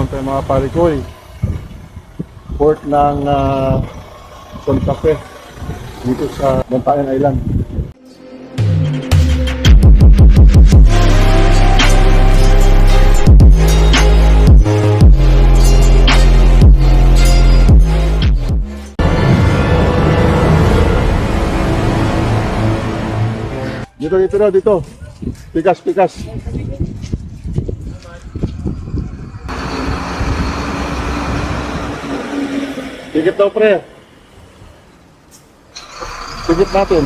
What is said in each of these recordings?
naman tayo mga parikoy. Port ng Santa Fe dito sa Bantayan Island. Dito. Pikas. Tikit daw, pre. Tikit natin.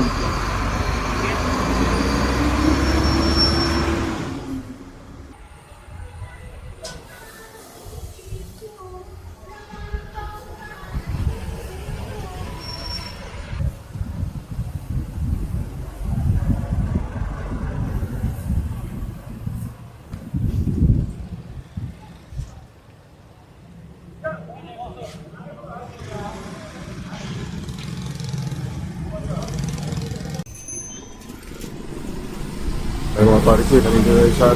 Ay mga pare ko, nandito sa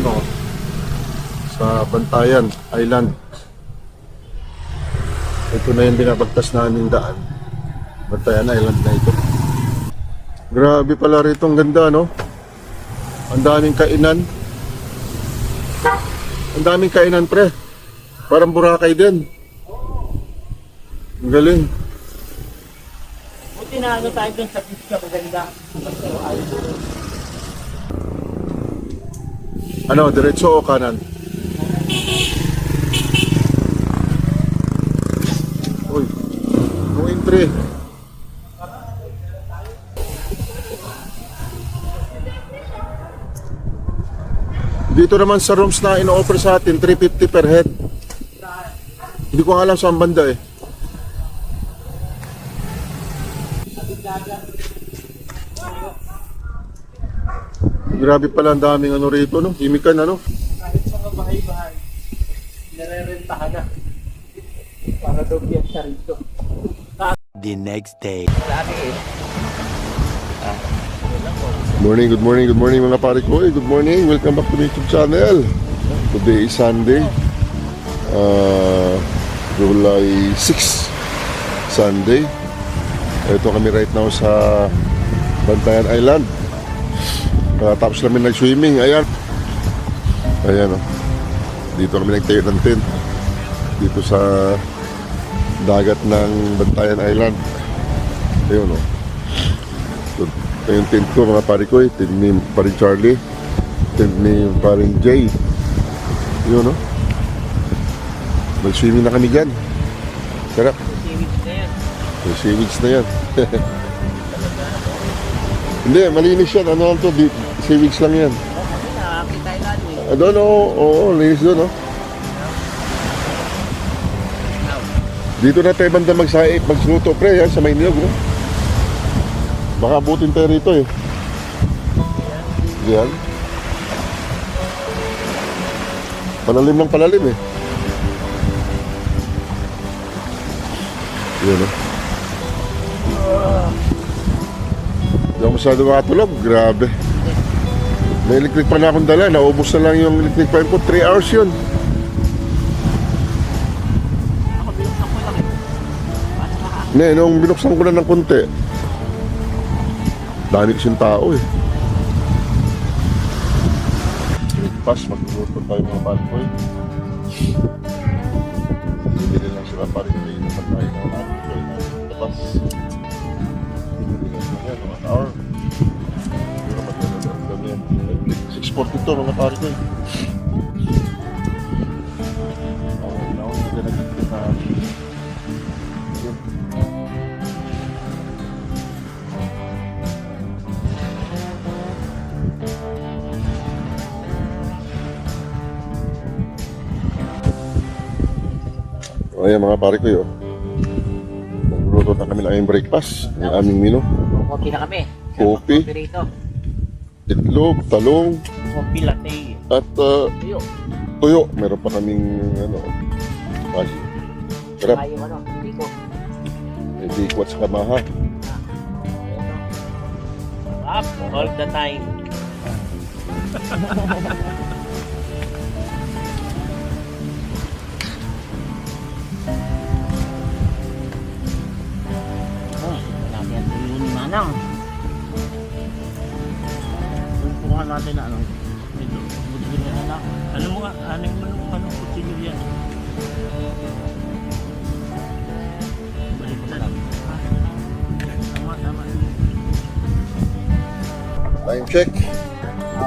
sa Bantayan Island. Ito na yung binabagtas namin daan. Bantayan Island na ito. Grabe pala rito, ang ganda, no? Ang daming kainan. Ang daming kainan, pre. Parang Boracay din. Ang galing. Buti na tayo dun sa pizza, maganda. Ano, diretso o kanan? Uy, no entry. Dito naman sa rooms na ino-offer sa atin, 350 per head. Hindi ko alam saan banda eh. Grabe pala, ang daming ano rito, no? Himikan, ano? Kahit mga bahay-bahay, nare-rentahan na. Para daw biyak siya rito. The next day. Good morning mga pare ko. Good morning, welcome back to my YouTube channel. Today is Sunday, July 6, Sunday. Ito kami right now sa Bantayan Island. Tapos namin nag-swimming, ayan oh. Dito kami nagtayo ng tent dito sa dagat ng Bantayan Island. Ayun oh. Ito yung tent ko mga pare ko, tent ni paring Charlie, tent ni paring Jay. Yun oh. Mag-swimming na kami dyan. Sarap. Yung seaweeds na yan. Hindi, malinis yan. Ano lang to? Seaweeds lang yan. Nakakita ilan eh. Doon, oo, linis doon, oh. Dito na tayo banda magsuto, pre, yan, sa Maynilog, no? Baka abutin tayo rito, eh. Yan. Palalim lang palalim, eh. Yan, oh. Hindi ako masyado makatulog, grabe. May electric pa na akong dala, naubos na lang yung electric fan ko, 3 hours yun. Ako binuksan ko lang eh. Ne, nung binuksan ko na ng konti, dami kasing tao eh. Breakfast, magluluto tayo mga balboy. Bibili lang sila pa rin kayo na pagkain ng balboy na tapos. Yan, 1 hour. Pero maglalagyan kami yan. 6.40 to mga pare ko eh. Naon na nagigit na. Ayan mga pare ko yun. Nagluluto na kami ng aming breakfast. Yung aming menu. Kopi na kami. Kopi. Kopi rito. Itlog, talong, Kopi latte. at Tuyo. tuyo. Meron pa kaming mali. Sarap. Saka yung tiko. May bikwat sa kamaha. Up all the time. Manang. Kukuha natin na ano. Ito. Butsilyo na lang. Ano mo nga? Anong butsilyo yan? Balik na lang. Tama. Time check.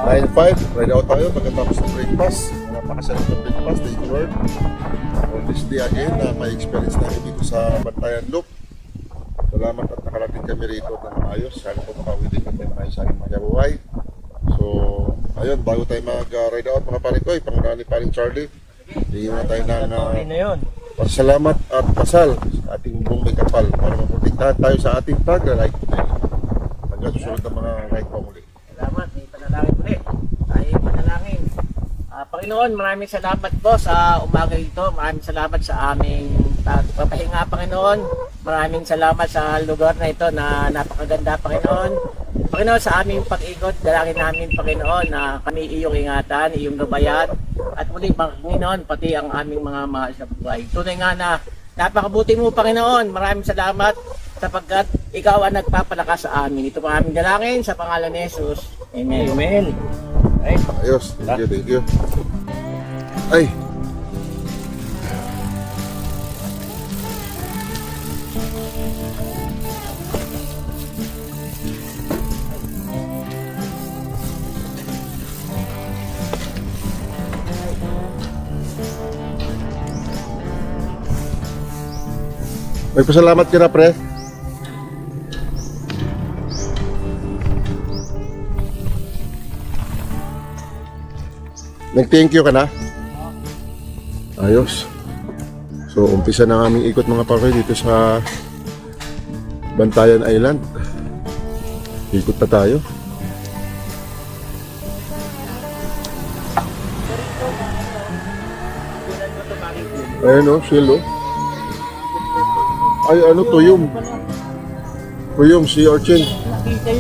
9:05. Ride out tayo pagkatapos ng breakfast. Napakasarap ng breakfast. Thank you Lord. On this day again na may experience namin dito sa Bantayan Loop. Salamat at nakarating kami rito ng maayos. Sana po makauwi din kami ng maayos sa aking mga kabuhay. So, ayun, bago tayo mag-ride out mga paring ko, pangunahan ni paring Charlie. Hingin na tayo ng Okay na yun. pasalamat at pasal sa ating buong may kapal para maprotektahan tayo sa ating pag-ride today. Hanggang susunod na mga ride pa muli. Salamat, may panalangin ulit. Tayo panalangin. Panginoon, maraming salamat po sa umaga ito. Maraming salamat sa aming pagpapahinga, Panginoon. Maraming salamat sa lugar na ito na napakaganda, Panginoon. Panginoon, sa aming pag-ikot, dalangin namin, Panginoon, na kami iyong ingatan, iyong gabayan. At muli, Panginoon, pati ang aming mga mahal sa buhay. Tunay nga na napakabuti mo, Panginoon. Maraming salamat sapagkat ikaw ang nagpapalakas sa amin. Ito ang aming dalangin sa pangalan ni Jesus. Amen. Amen. Right. Ayos, thank you. Ay! May pasalamat ka na, pre. Nag-thank you ka na? Ayos. So, umpisa na aming ikot mga pare dito sa Bantayan Island. Ikot na tayo. Ayan o, shell o. Ay, ano, tuyom. Tuyom, sea urchin. Nakita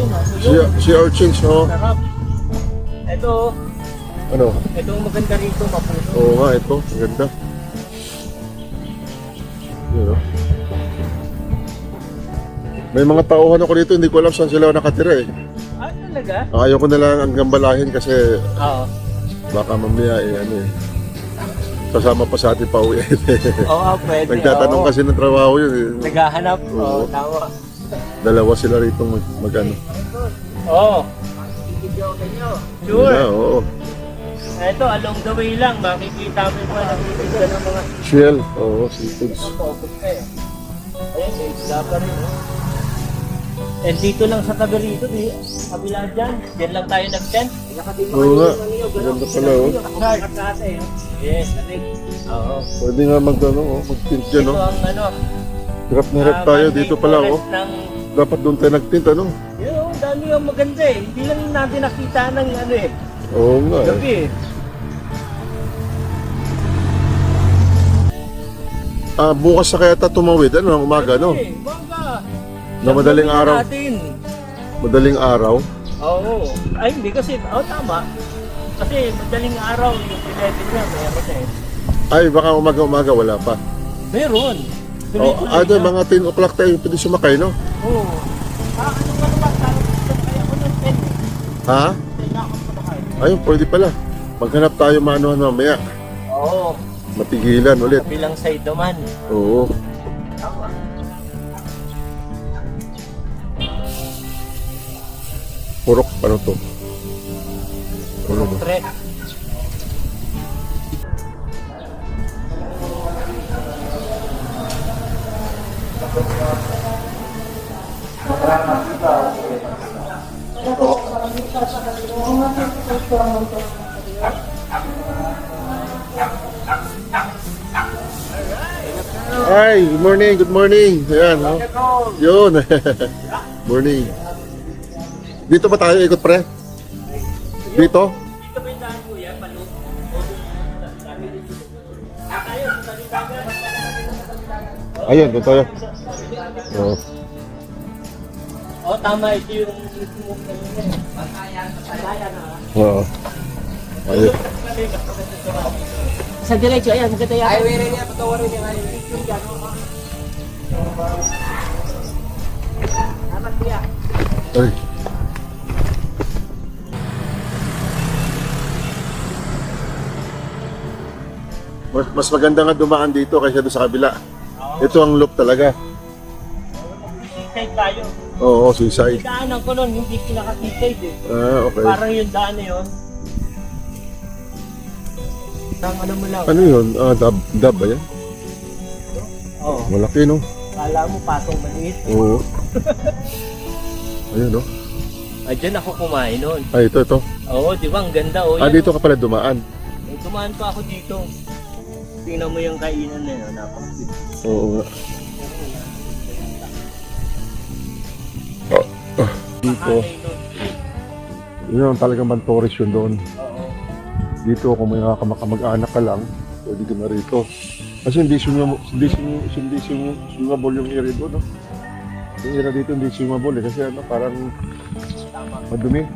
yun, Sea urchins, no? Sarap. Ito, Ano? ito ang maganda rito, mapuno. Oo nga, ito. Ang ganda. Yun, no? May mga tauhan ako dito, hindi ko alam saan sila nakatira eh. Ah, talaga? Ayaw ko na lang ang gambalahin kasi Oo. baka mamaya eh, ano eh. Kasama pa sa ating pauwi. Oo, pwede. Nagtatanong oo. kasi ng trabaho yun eh. Naghahanap. Oo. Oo, tama. Dalawa sila rito mag-ano. Oo. Yun Sure. na, oo. Ito, along the way lang, makikita mo yung mga nagtitinda ng mga Shell, oo, seafoods. focus kayo. Ayun, may isda pa rin. And dito lang sa tabi rito, di, kabila dyan. Diyan lang tayo nag-tent. Oo nga, ganda pala oh. Yes, oo. Pwede nga mag-ano, oh, mag-tint dyan Ito oh. ang ano. Hirap na hirap tayo Mangrove dito pala oh. forest ng, Dapat doon tayo nag-tint ano. yun, ang dami ang maganda eh. Hindi lang natin nakita ng ano eh. Oo nga eh. Gabi eh. Bukas sa kaya tumawid, ano, ng umaga, no? Gabi, umaga. Na madaling Gawin araw. natin. Madaling araw. Oo. Ay, hindi kasi, tama. Kasi madaling araw yung 11 niya, meron eh. Ay, baka umaga-umaga, wala pa. Meron. Oh, doon, mga 10 o'clock tayo pwede sumakay, no? Oo. Ano ba naman? Kaya ko ng 10 eh. Ha? Kailangan ko na kayo. Ayun, pwede pala. Maghanap tayo maanuhan mamaya. Oo. Matigilan ulit. Kabilang side naman. Oo. Tama. Purok, ano to? Ano ba? Trek. Ay, good morning, good morning. Ayan, oh. Yun. Morning. Dito ba tayo ikot, pre? Dito? Dito ba yung daan ko yan? Palo? Ayun, doon tayo. Oo. Oo, tama. Ito yung Oo. Ayun. sa diretso, ayan, maganda yan. Highway rin yan, patawarin yung highway. Salamat kuya. Ay. Mas maganda nga dumaan dito kaysa doon sa kabila. Ito ang loop talaga. Seaside tayo. Oo, suicide. Daanan ko nun, hindi kinaka-seaside eh. Ah, okay. Parang yung daan na yun. Ang ano mo lang. Ano yun? Ah, dab ba yan? Oo. Malaki, no? Kala mo patong maliit. Oo. Ayun, no? Ay, dyan ako kumain nun. Ay, ito. Oo, di ba? Ang ganda. Oh, Ah, dito ka pala dumaan. Tumaan pa ako dito. Tingnan mo yung kainan na yun. Napakasip. Oo nga. Dito. Yun ang talagang Bantoris yun doon. Oo. Dito kung may mga kamag-anak ka lang, pwede ka na rito. Kasi hindi swimmable yung area doon, no? Yung area dito hindi swimmable eh. Kasi ano, parang madumi,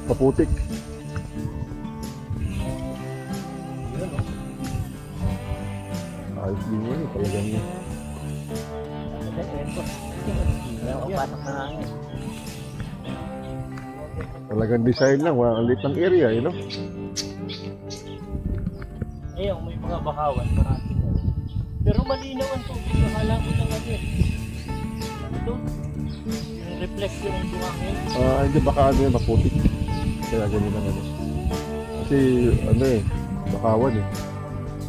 maputik. Ayos din yun eh, talagang yun. Kaya ako patak na hangin. Talagang design lang, walang liit ng area, you know? Ayun, may mga bakawan. Marami na. Pero malinaw ang tubig. Akala ko lang ano eh. Ito. Yung reflection ng buhangin. Hindi baka ano yun, maputik. Kaya ganyan ang ano. Kasi ano eh, bakawan eh.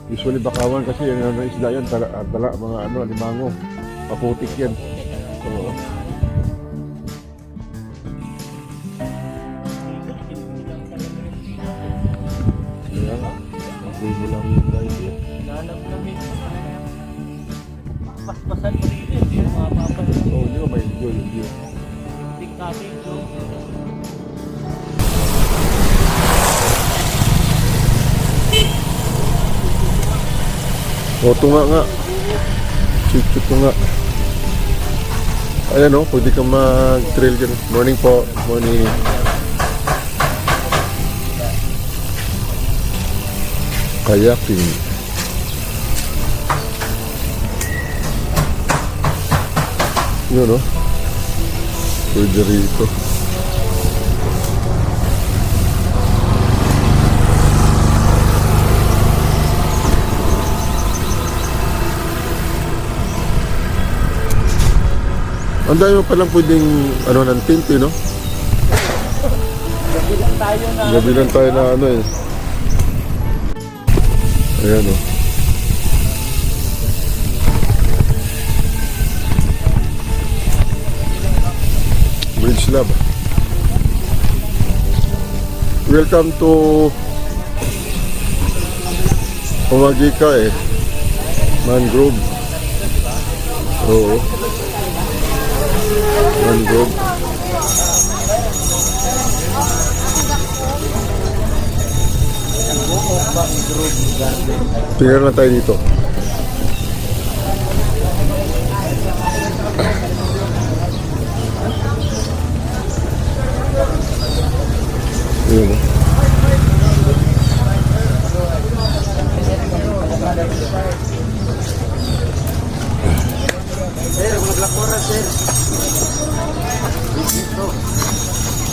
Usually bakawan kasi yung ano, isda yan, mga ano, limango. Maputik yan. Oo. Kaya nga, mag-gay mo lang yung guys eh. Nanamnamin ko. Paspasan mo rin eh. Yung mga papasin. Oo, hindi ko ma-enjoy yung view. Ting natin ito. O, tunga nga. Chut tunga. Ayan o, pwede kang mag-trail dyan. Morning po. Morning. Kayaking. Yun o. Pwede rito. Ang dami mo palang pwedeng ano ng tint eh, no? Gabi lang tayo na. Gabi lang tayo na ano eh. Ayan o. Bridge Lab. Welcome to Umagika eh. Mangrove. Oo. Mangrove. Tingnan na tayo dito. Yun.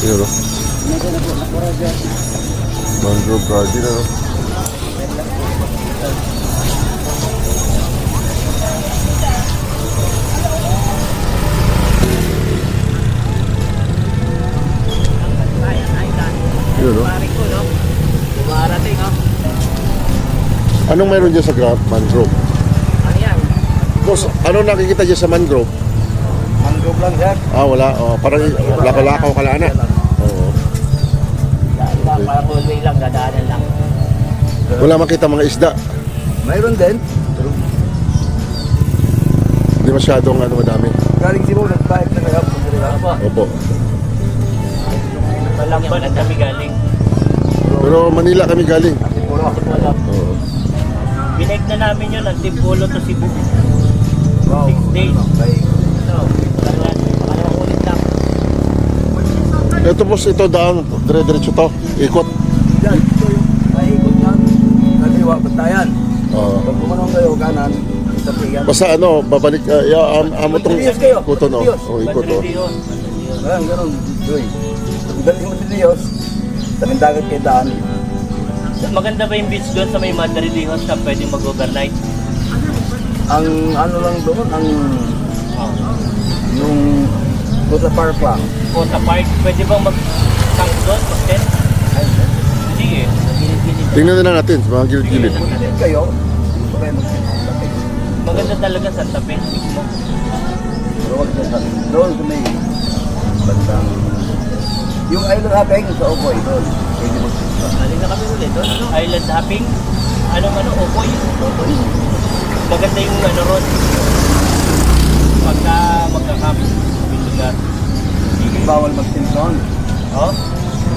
Yun o. Mangrove garden o. Yun o. Pare ko, no? Dumarating, no? Anong meron dyan sa mangrove? Ano yan? Boss, ano nakikita dyan sa mangrove? Mangrove lang, sir. Ah, wala. Oh, parang lakaw-lakaw kalana. Oo. Daan lang, parang hallway lang, dadaanan lang. Wala makita mga isda. Mayroon din. Hindi masyadong ano madami. Galing Cebu, nag-bike na nag-hapon. Opo. Opo. Malamban at kami galing. Pero Manila kami galing. Wala. Oo. Binake na namin yun ang Timpulo to Cebu. Wow. 6 days. So, pangalawang ulit lang. Ito boss, ito daan. Dire-diretso to. Ikot. Yan, ito yung maikot yan. Kaliwa, Bantayan. Oo. Pag kumanong kayo, kanan, sa tiyan. Basta ano, babalik, amo tong Matrillos kayo. ikuto no. Matrillos. O ikuto. Madrid yun. Ganun. Doy. Galing mo din Diyos. Daming dagat kay daan. Maganda ba yung beach doon sa may Madridihos na pwede mag-overnight? Ang ano lang doon, ang yung Buta Park lang. O sa park, pwede bang mag-tank doon? Mag-tent? Hindi eh. Tingnan na natin sa mga gilid-gilid. Buti din kayo. Hindi pa kayo magsisimula. Maganda talaga sa tabi mismo. Pero wag dyan sa doon sa may bandang yung island hopping sa Okoy doon. Pwede magsisimula. Aling na kami ulit doon. Ano? Island hopping. Okoy. Maganda yung ron. Pagka magka-camp. May lugar. Bawal mag-Simpson. Oh?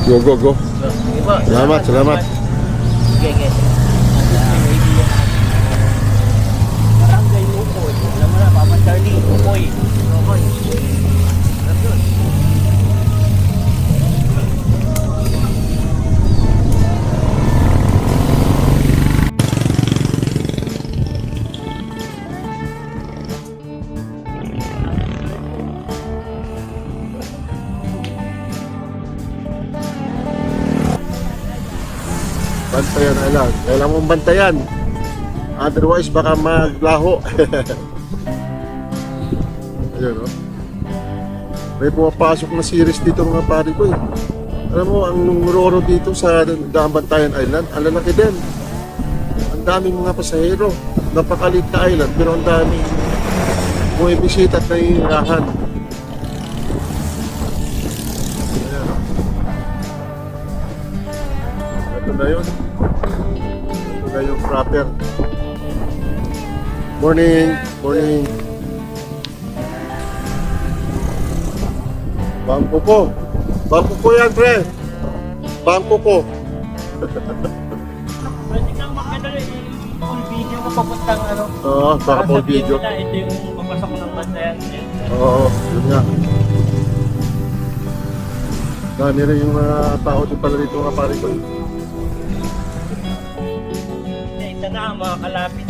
Go. Sige po. Salamat. Sige. Barangay Ukoy. Alam mo na, Papa Charlie, Ukoy. Okay. Sarap yun. Bantayan Island. Kailangan mong bantayan. Otherwise, baka maglaho. Ayun, oh. May pumapasok na series dito mga pari ko eh. Alam mo, ang roro dito sa Bantayan Island, ang lalaki din. Ang daming mga pasahero. Napakalit na island, pero ang daming bumibisita at nahihirahan. Ayan, oh. Ito na yun. Ito na yung proper. Morning. Bangko ko yan, pre. Bangko ko. Pwede kang full video mo papuntang Oo, baka full sasabihin video. nila, ito yung papasok ng bantayan. Oo, yun nga. Dami rin yung mga tao din pala dito mga pare ko. Ito na, mga kalapit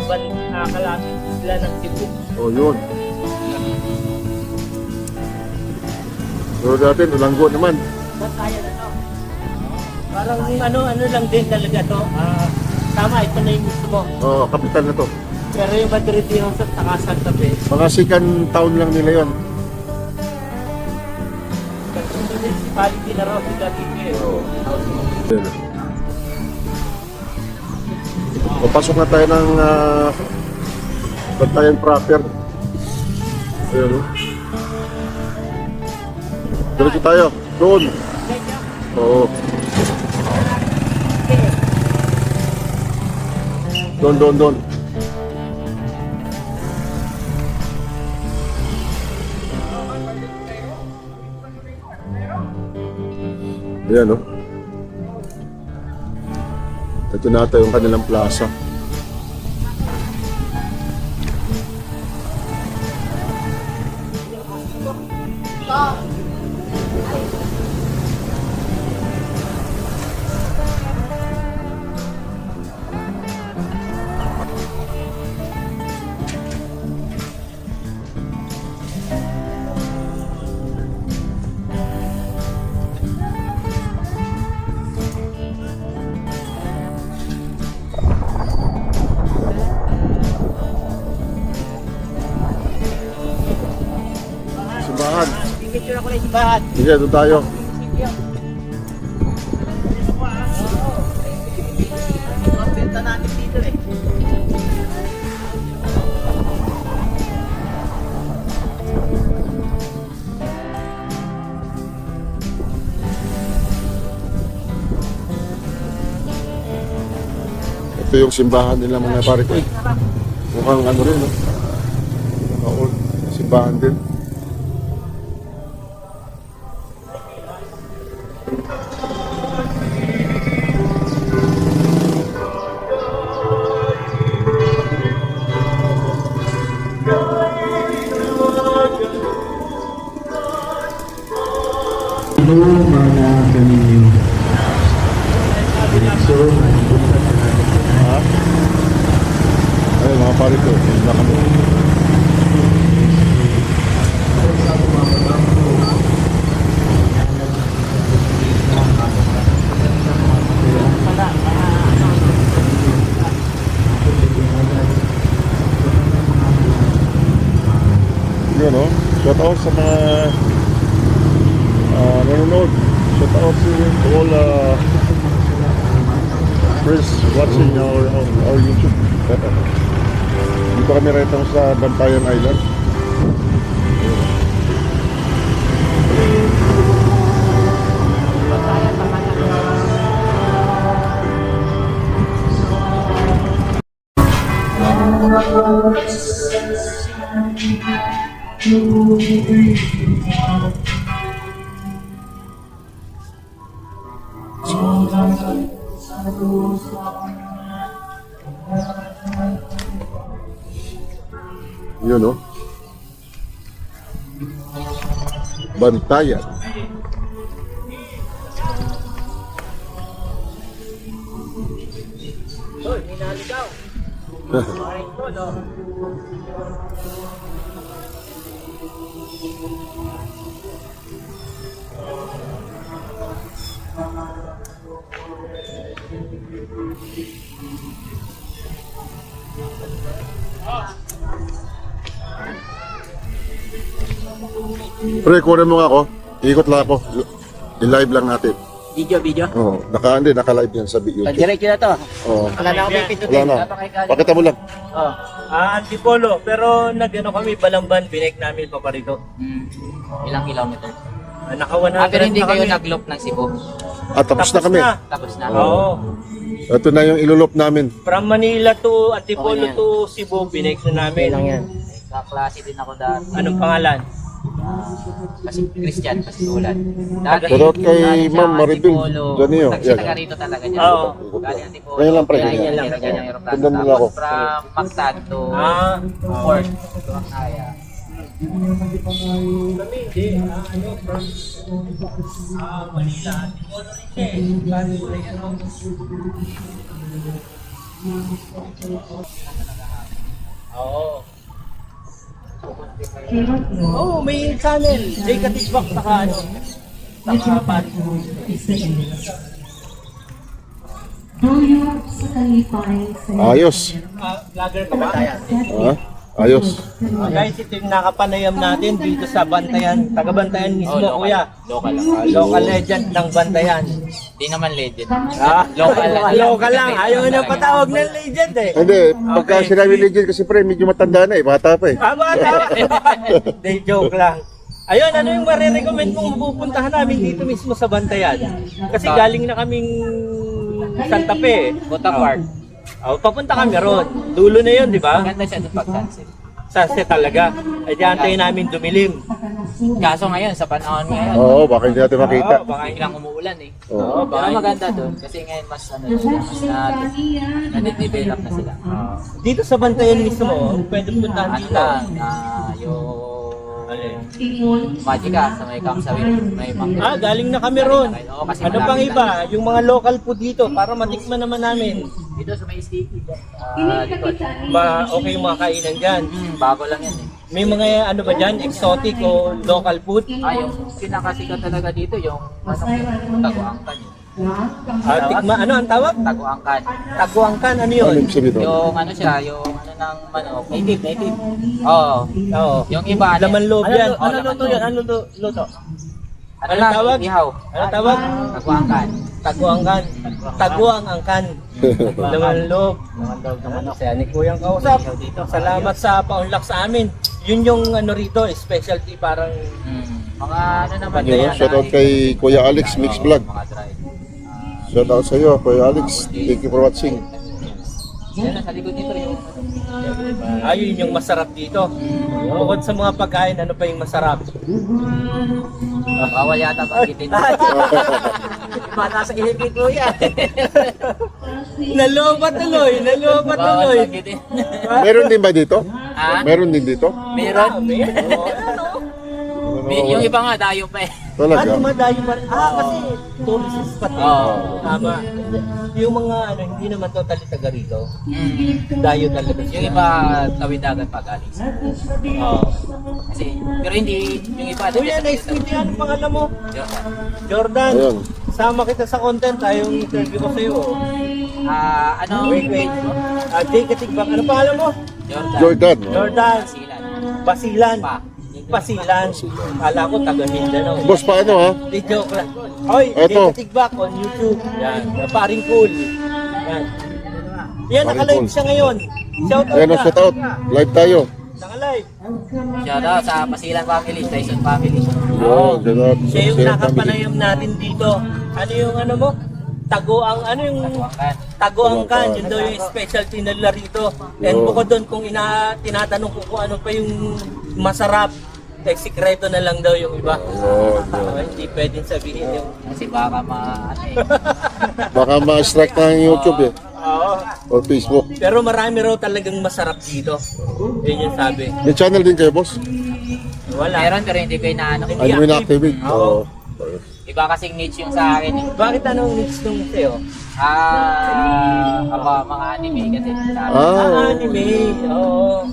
sila ng Cebu. Oh, yun. Pero natin, ulanggo naman. Bantayan na to. Parang ano lang din talaga to. Tama, ito na yung gusto mo. Oo, kapital na to. Pero yung Madridihos at saka Santa Fe, Mga second town lang nila yon. municipality na raw sila dito eh. Yun. Papasok na tayo ng Bantayan proper. Ayun, oh. Diretso tayo. Doon. Oo. Doon. Ayan, oh. Ito na ata yung kanilang plaza. Simbahan. Picture ako na ibahan. Sige, doon tayo. Ang benta natin dito eh. Ito yung simbahan nila mga pare ko. Mukhang ano rin, no? Old simbahan din. Hello mga kaninyo. So, Ay, mga pare ko. Hindi kami. Yun, no? Shout out sa mga nanonood. Shout out to all friends watching our YouTube. Dito kami right now sa Bantayan Island. Yun, no? Bantayan. Hoy, may naligaw. Ay, tolo. Pre, kunin mo nga ako. Ikot lang ako. I-live lang natin. Video. Oo. Naka-live yan sa YouTube. Diretso na to. Oo. Wala na akong pindutin. Wala na. Pakita mo lang. Oh. Antipolo, pero nag-ano kami, Balamban, binake namin paparito. Ilang kilometer? Naka 100 Pero hindi na kayo kami. nag-loop ng Cebu. At tapos na kami. Tapos na. Oo. Ito na yung ilulop namin. From Manila to Antipolo Okay na yan. to Cebu, binake na namin. lang yan. Kaklase din ako dati. Anong pangalan? Kasi Christian, pasitulan. Shoutout kay Ma'am Maribel Janio. Taga Yan. rito talaga niya. Oo. Galing Antipolo. Ngayon lang, pre. Kaya Ganyan yan lang. yung aeroplano. Tingnan mo lang ako. Tapos from Mactan to Ah. Port. To Akaya. Kami, hindi. Manila, Antipolo rin siya eh. Galing ko na yan, oh. Oo. Oh, may channel. Jay Katikbak saka ano. Saka Paris. Dulo sa kalipay sa Ayos. Vlogger ka ba? Ha? Ayos. Guys, ito yung nakapanayam natin dito sa Bantayan. Taga-Bantayan mismo, local. kuya. Local lang. Local legend ng Bantayan. Di naman legend. Local lang. Local lang. Ayaw na patawag ng legend eh. Hindi, pagka sinabi legend kasi pre, medyo matanda na eh. Bata pa eh. Tama. Hindi, joke lang. Ayun, ano yung marirecommend mong pupuntahan namin dito mismo sa Bantayan? Kasi galing na kaming Santa Fe. Bota Park. Papunta kami ron. Dulo na yun, di ba? Maganda siya doon pag-sunset. Sunset talaga. Ay, di antayin namin dumilim. Kaso ngayon, sa panahon ngayon, Oo, baka hindi natin makita. baka biglang umuulan eh. Oo. Pero maganda doon kasi ngayon mas ano na sila, mas na-develop na sila. Dito sa Bantayan mismo, pwede puntahan Ano dito. lang, yung Magica sa may Kamsawin, may Ah, galing na kami ron. Oo, kasi Ano pang malapit iba? Yung mga local food dito para matikman naman namin. dito sa may sticky. Dito. Okay yung mga kainan dyan. Bago lang yan eh. May mga ano ba dyan? Exotic o local food? Yung pinakasikat talaga dito, yung taguangkan yun. Ano ang tawag? Taguangkan. Taguangkan, ano Ano yun? yung sabi doon? Yung ano siya, yung ano ng manok. Native. Oo. Oo. Yung iba, Laman loob yan. Oh, Ano laman luto loob. yan? Ano luto? Ano Anong lang, tawag? ihaw. Ano tawag? Taguangkan. Taguangkan. Taguangkan. Laman loob. Saya ni Kuyang kausap. Salamat sa paunlak sa amin. Yun yung ano rito, specialty parang Mga ano naman Yun, yan, shoutout kay Kuya Alex Mix Vlog. mga dry. Shoutout sa iyo, Kuya Alex. Thank you for watching. Yan, nasa likod nito yung ayun yung masarap dito. Bukod sa mga pagkain, ano pa yung masarap? bawal yata banggitin. Iba nasa ihigit ko yan. Nalobat tuloy. Bawal banggitin. Meron din ba dito? Ah? Meron din dito? Meron. Yung iba nga, dayo pa eh. Talaga? Dumadayo pa rin. Kasi tourist spot. Oo. Tama. Yung mga ano, hindi naman totally taga rito. Dayo talaga. Yung iba, tawid dagat pa galing. Oo. Kasi, pero hindi, yung iba, Kuya, nice to meet you. Ano pangalan mo? Jordan. Jordan. Ayun. Sama kita sa content. Yung interview ko sa'yo. Ano? Wait. Jay Katigbak. Ano pangalan mo? Jordan. Jordan. Jordan. Silan. Basilan. Pa. Pasilan. Kala ko taga Mindanao. Boss, paano ha? Di joke lang. Hoy, Eto. David Tigbak on YouTube. Yan, paring cool. Yan. Yan, Paring nakalive cool. siya ngayon. Shout out Ayan o, ka. shout out. Live tayo. Nakalive. Shoutout sa Pasilan family, Tyson family. Yun, shout out. Siya yung Sir, family. nakapanayam natin dito. Ano yung ano mo? Taguang, ano yung Tuwangkan. Taguangkan, yun daw yung specialty nila rito. And Oo. bukod doon, kung tinatanong ko kung ano pa yung masarap, sikreto na lang daw yung iba. Hindi pwedeng sabihin yung... Kasi baka Baka ma-strike na ang YouTube eh. Oo. Or Facebook. Pero marami raw talagang masarap dito. Yun yung sabi. May channel din kayo, boss? Wala. meron pero hindi ko inaano. Ano yung inactivate? Oo. Iba kasing niche yung sa akin. Bakit anong needs nung sa'yo? Mga anime kasi. Sabi. Anime. Oo.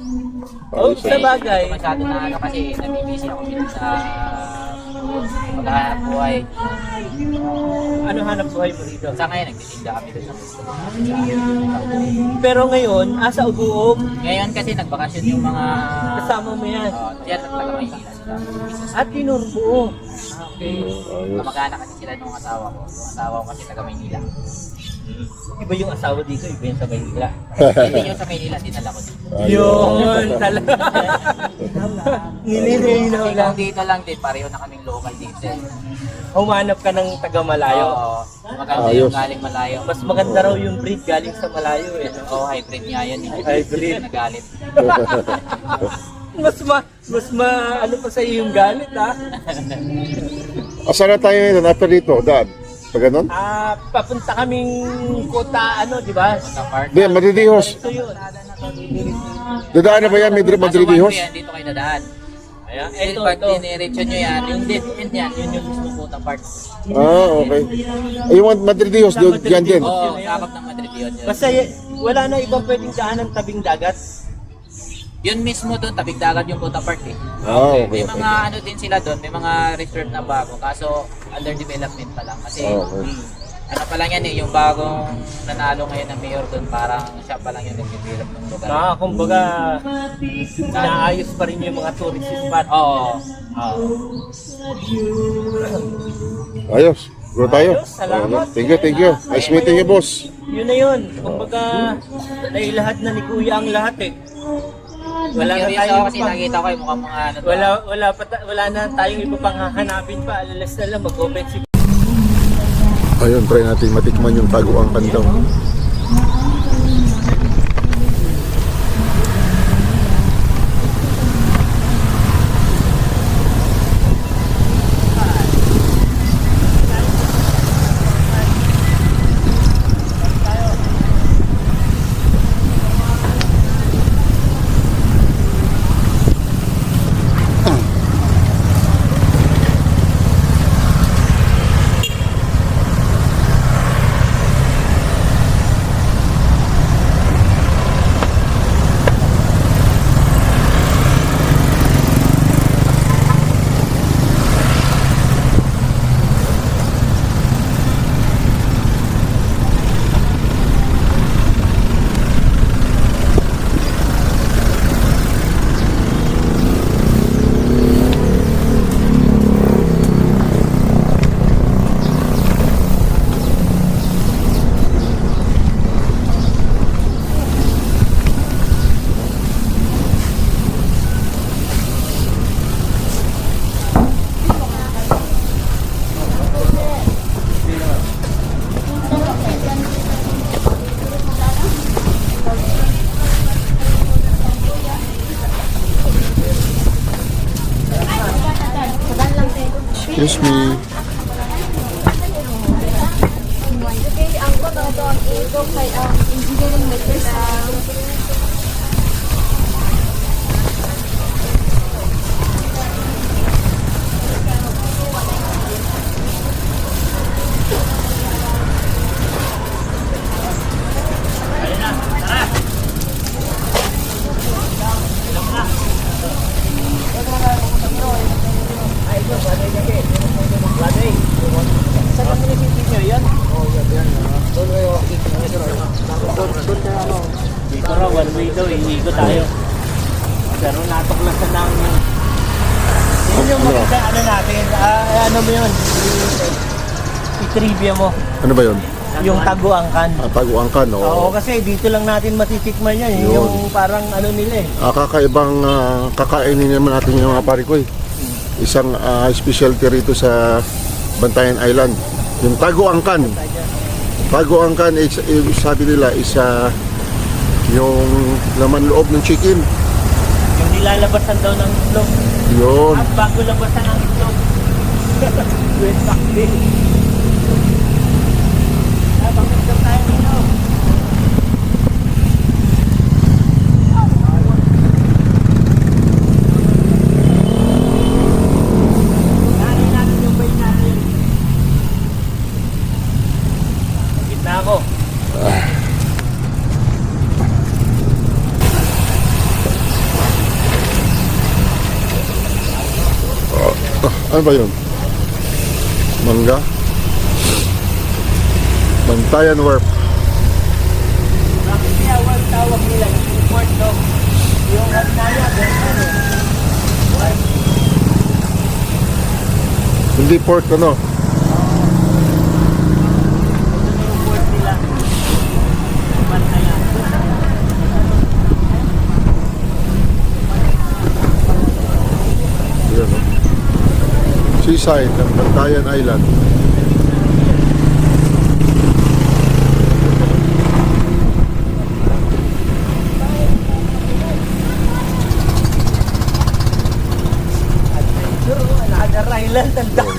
Oh, sa bagay. Hindi ko masyado na ano kasi nabibisi ako dito sa paghahanap buhay. Ano hanap buhay mo dito? Sa ngayon, nagtitinda kami doon sa gusto. Pero ngayon, asa ubuog, Ngayon kasi nagbakasyon yung mga... kasama mo yan. Diyan at taga Maynila sila. At tinurbo. Okay. Kamag-anak kasi sila nung asawa ko. Yung asawa ko kasi taga Maynila. Iba yung asawa dito, iba yung sa Maynila. Hindi yung sa Maynila, dinala ko dito. Yun, talaga. Nililinaw Kasi lang. kung dito lang din, pareho na kaming local dito. Humanap ka ng taga Malayo. Oo. Maganda Ayos. yung galing malayo. Mas maganda raw yung breed galing sa Malayo eh. Oo, hybrid nga yan. Hybrid. Nagalit. Mas ano pa sa iyo yung galit ha. Asan na tayo ngayon? After dito, daan. Pag ganun? Papunta kaming Kota, ano, di ba? Sa park. Hindi, Madridijos. Ito yun. Dadaan na ba yan? Madridijos? Yan, dito kayo dadaan. Ayan, Ito, ito, pag ito. diniretso nyo yan, yung dead end yan, yun yung mismo Kuta Park. Okay. Ay, yung Madridijos, doon, dyan din. Oo, sakop ng Madrid yun. Kasi wala na ibang pwedeng daanan tabing dagat. Yun mismo doon, tabing dagat yung Kuta Park eh. Okay. May mga ano din sila doon, may mga resort na bago, kaso under development pa lang. Kasi Okay. ano pa lang yan eh, yung bagong nanalo ngayon ng mayor doon, parang siya pa lang yung nag-develop ng lugar. Kumbaga, naayos pa rin yung mga tourist spot. Oo. Ayos. Go tayo. Ayos, salamat. Thank you. Nice meeting you, boss. Yun na yun. Kumbaga, nailahat na ni Kuya ang lahat eh. Wala na Curious tayong ako kasi nakita ko yung mukhang mga ano to. wala na tayong iba pang hahanapin pa. Alalas na lang mag-open si Ayun, try natin matikman yung taguang kandaw. Excuse me. Okay, ang ko daw ang ito kay ang engineering matrix. Dito raw, one way daw, iigo tayo. Pero natuklasan ng Yun yung maganda ano natin, ano mo yun, i-trivia mo, Ano ba yun? yung taguangkan. Taguangkan, Oo, kasi dito lang natin matitikman yan, Yun. yung parang ano nila eh. Kakaibang kakainin naman natin yung mga pare ko eh. Isang specialty rito sa Bantayan Island. Yung taguangkan. Taguangkan, sabi nila, isa yung laman loob ng chicken. Yung nilalabasan daw ng itlog. Yun. At bago labasan ng itlog. Wait back din. Bakit daw tayo nito? Nanin natin yung bay natin. Gitna ako. Ano ba yun? Mangga? Bantayan Wharf. Bakit kaya wag tawag nila yung import no? Yung naya, ganyan eh. Hindi port ano? Yung port nila. Bantayan. Yan, no? Seaside ng Bantayan Island. Another island. Ang dami.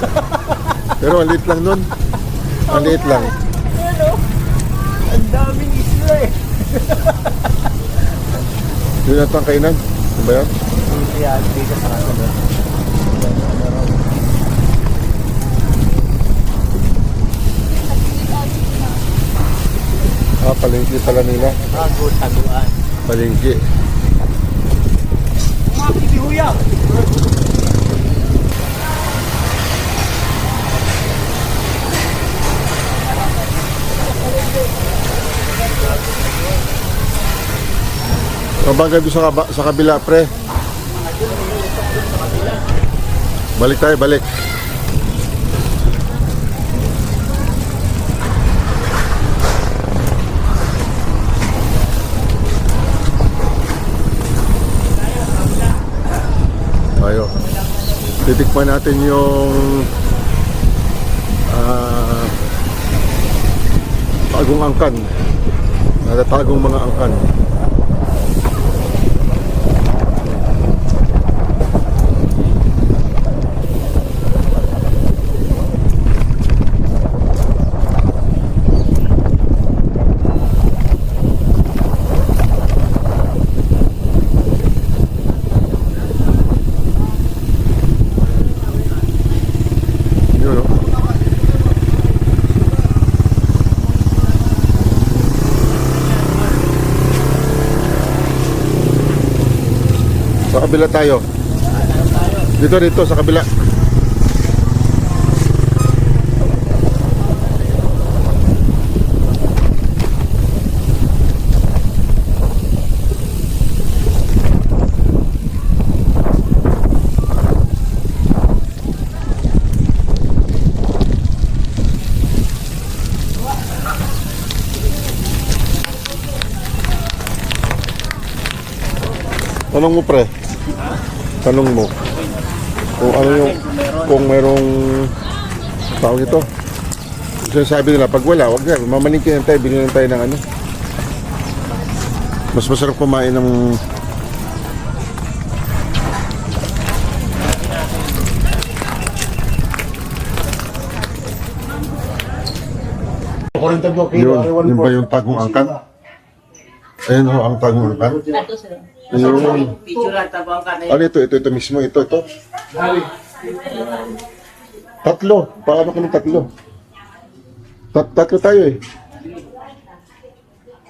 Pero ang liit lang nun. Ang liit lang. Yan o. Ang daming isla eh. Yun ang kainan. Ano ba yan? Kaya dito sa kasunod. Palengke pala nila. Bago taguan. Palengke. Mga kibihuya. Mabangga doon sa kabila, pre. Balik tayo, balik. Tayo. Titikman natin yung tagong angkan. Natatagong mga angkan. Yun, no? Sa kabila tayo. Dito sa kabila. Tanong mo, pre. Tanong mo kung ano yung kung merong tawag ito. Sabi nila pag wala, wag na, mamalingkin tayo, bilhin tayo ng ano. Mas masarap kumain ng yun ba yung tagong angkan? Ayun ho, ang tagong angkan. Ayun. Picture lang, tabuang ka na Ano ito mismo, ito. Tatlo. Paano kami tatlo? Tatlo tayo eh.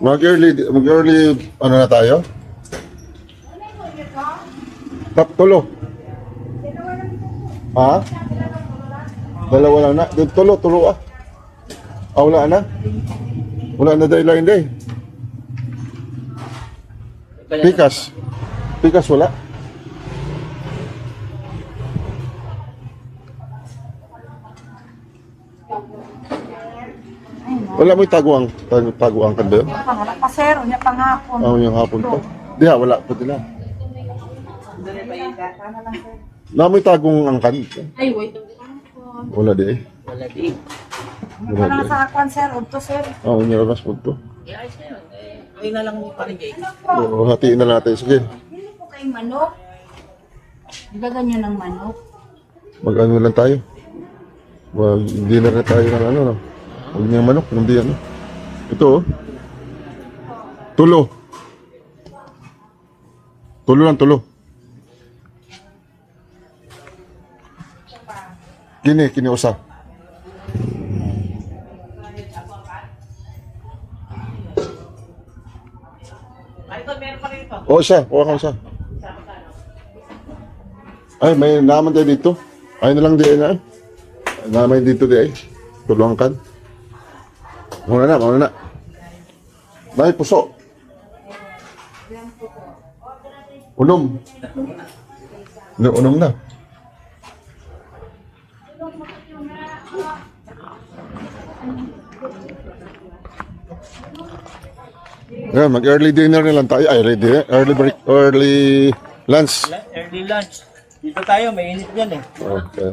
Mag-early, ano na tayo? Tulo. Ha? Dalawa lang na. Tulo ah. Wala na? Wala na dahil lang hindi. Pikas wala. Wala mo yung taguang kan ba yun? Wala pa sir, unya pangapon. Yung hapon pa. Di ha, wala pa nila. Namoy tagong angkan. Ay, wait. Wala di eh. Wala di. Wala na sa akwan sir, udto sir. Oo, niraras po ito. Ayos na yun. Ay na lang pa rin, Jake. Oo, hatiin na natin. Sige, Hindi po kayong manok. Gaganyan ng manok. mag-ano lang tayo. Dinner na tayo ng ano, no? Huwag niyang manok, hindi ano. Ito, oh. Tulo. Tulo lang, tulo. Kini usa. Ay, ito, meron pa rin ito. O, isa. Kuha ka isa. Ay, may naman tayo dito. Ay na lang di ay na. Naman dito di ay. Tulungan kan. Mauna na. May puso. Unom. Unom na. Yeah, mag-early dinner na lang tayo. Ay, early lunch. Early lunch. Dito tayo, may init yan eh. Okay.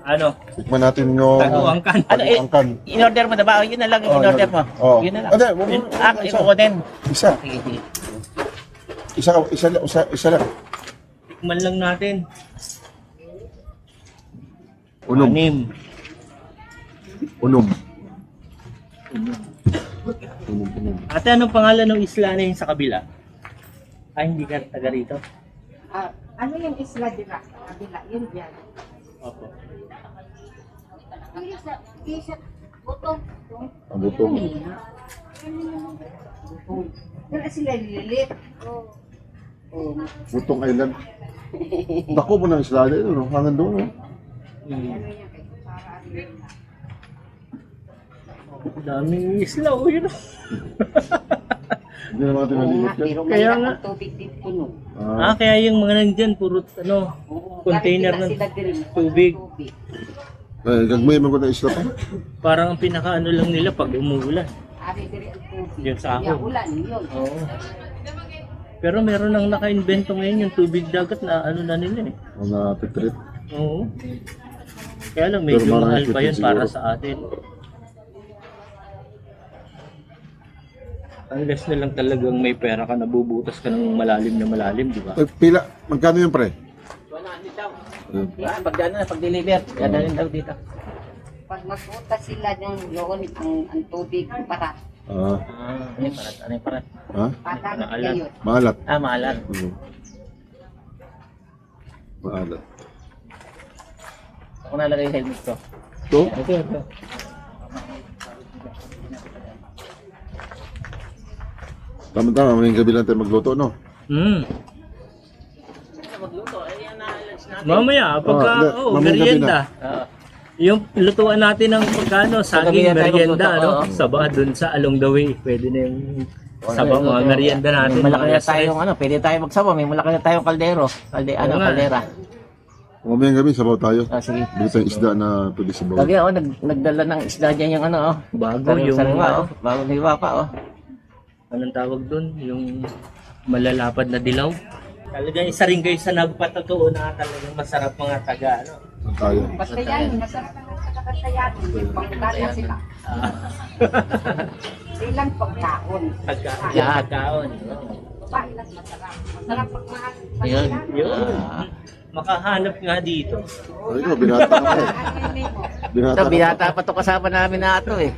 Ano? Tikman natin yung Taguang kan. Ano, taguangkan. in-order mo na ba? Yun na lang yung in-order mo. Oh. Yun na lang. Hindi, wag mo. Iko ko din. Isa. Sige, sige. Isa lang. Tikman lang natin. Unom. Anim. Unom. Ate, anong pangalan ng isla na yun sa kabila? Ay, hindi ka taga rito? Ano yung isla dira? Kabila, yun dyan. Opo. Butong. Ang butong. Wala sila lilit. Butong Island. Dako mo ng isla dito, no? Hanggang doon, no? Daming isla, oh, yun. Hindi naman natin nalilit yan. Kaya nga. Tubig dito puno. Kaya yung mga nandyan, puro, container ng tubig. Ay, gagmay mo ko ng isla pa. Parang ang pinaka-ano lang nila pag umuulan. Ari diri ang tubig. Yung sa Ya, ako. ulan yun. Oo. Pero meron nang naka-invento ngayon yung tubig dagat na ano na nila eh. Mga pitrip. Oo. Kaya lang medyo Pero marami mahal pa yun siguro. para sa atin. Unless na lang talagang may pera ka, nabubutas ka ng malalim na malalim, di ba? Ay, pila, magkano yun, pre? 100 daw. Pag-deliver, dadalhin daw dito. Pag magbuta sila doon ang tubig para Ah, Ano yung parat? Ano yung parat? ha? patangat Maalat. kayo. Maalat. Maalat. Maalat. Ako nalagay yung helmet ko. Ito? Ito. Tama-tama, mamayang gabi lang tayo magluto, no? Magluto, yan na-lunch natin. Mamaya, pagka, hindi. Mamayang gabi merienda. Oo. Yung lutuan natin ng pagkano, saging Paggabi na tayo merienda, magluto, no? oo. Saba dun sa along the way. Pwede na yung saba, mga merienda natin. May malaki mga na tayong ano, pwede tayo magsaba, may malaki na tayong kaldero. Oo nga. Kaldera. Mamayang gabi, sabaw tayo. Sige. Bili tayong isda na pwede sabaw. Lagi ako, nagdala ng isda dyan yung ano, oh. Bago Yung yung, sariwa, oh. Bagong hiwa pa, oh. anong tawag dun? Yung malalapad na dilaw. Talagang isa rin kayo sa nagpatotoo na talagang masarap mga taga, ano? Tayo. Basta yan, masarap naman sa kakatayan. Pagkakatayan na sila. Silang pagkaon. Pagkaon. Pailang masarap. Masarap pag mahal. Ayun. Yun. Makahanap nga dito. Ay, ko, binata ka pa. Binata Ito, ka binata pa to kasama namin na ito, eh.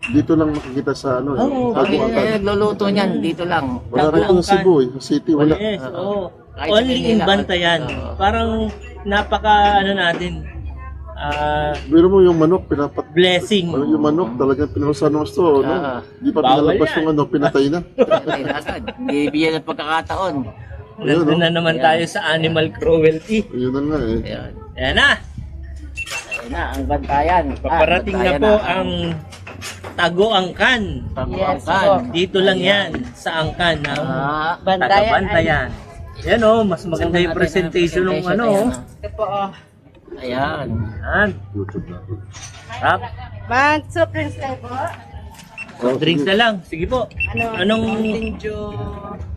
Dito lang makikita sa ano. Taguangkan. Nagluluto niyan, dito lang. Wala rin sa Cebu, eh. Sa city, wala. Yes, oo. Kahit Only sa in Manila. Bantayan. Oo. Parang napaka ano natin. Biro mo yung manok, Blessing. Yung manok, talagang pinarusan mo ito, no? Ah. Di pa Bawal pinalabas yan. yung ano, pinatay na. Ay, nasaan? Bibigyan ng pagkakataon. Nandun na naman tayo sa animal cruelty. Yun na nga eh. Ayan. Ayan na. Ayun na, ang bantayan. Paparating na po ang Taguangkan. Taguangkan. Dito lang yan sa angkan ng Bantayan. Taga-Bantayan. Yan oh, mas maganda yung presentation ng ano oh. Ito po, oh. Ayan. Ayan. YouTube natin. Tap. Mag-soft drinks tayo po. Soft drinks na lang. Sige po. Anong... Mountain Dew.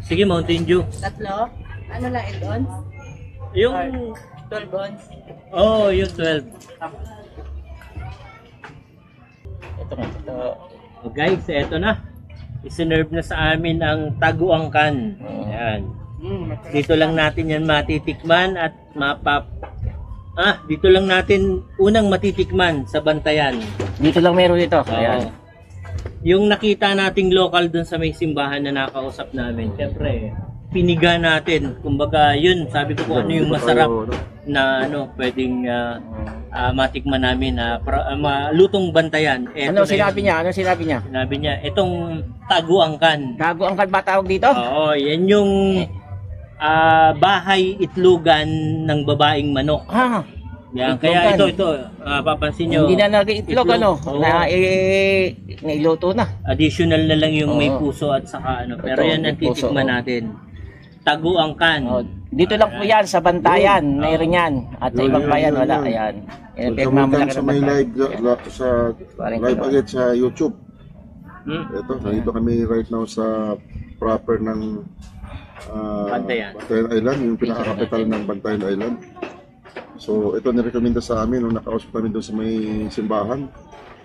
Sige, Mountain Dew. Tatlo. Ano lang, 8 ons? Yung... 12 ons? Oh, yung 12. Ito nga. Ito. Oh, guys, ito na. Isinerve na sa amin ang taguangkan. Ayan. Dito lang natin yan matitikman at dito lang natin unang matitikman sa Bantayan. Dito lang meron dito. Ayan. Yung nakita nating local dun sa may simbahan na nakausap namin, syempre, piniga natin. Kumbaga, yun, sabi ko kung ano yung masarap na pwedeng matikman namin na lutong Bantayan. Ano sinabi niya? Ano sinabi niya? Sinabi niya, itong taguangkan. Taguangkan ba tawag dito? Oo, yan yung bahay itlogan ng babaeng manok. Yan, kaya ito, papansin nyo. Hindi na nag-itlog, Oo. nailuto na. Additional na lang yung may Oo. puso at saka Pero Ito, yan ang may puso, titikman oo. natin. Taguangkan. Dito lang po yan, sa Bantayan. Mayroon yan. At sa ibang bayan, wala. Ayan. Yan, pinagmamalaki sa ng may Bantayan. live agad sa YouTube. Ito, nandito kami right now sa proper ng Bantayan. Bantayan Island, yung pinaka-capital ng Bantayan Island. So ito nirekomenda sa amin nung nakausap kami doon sa may simbahan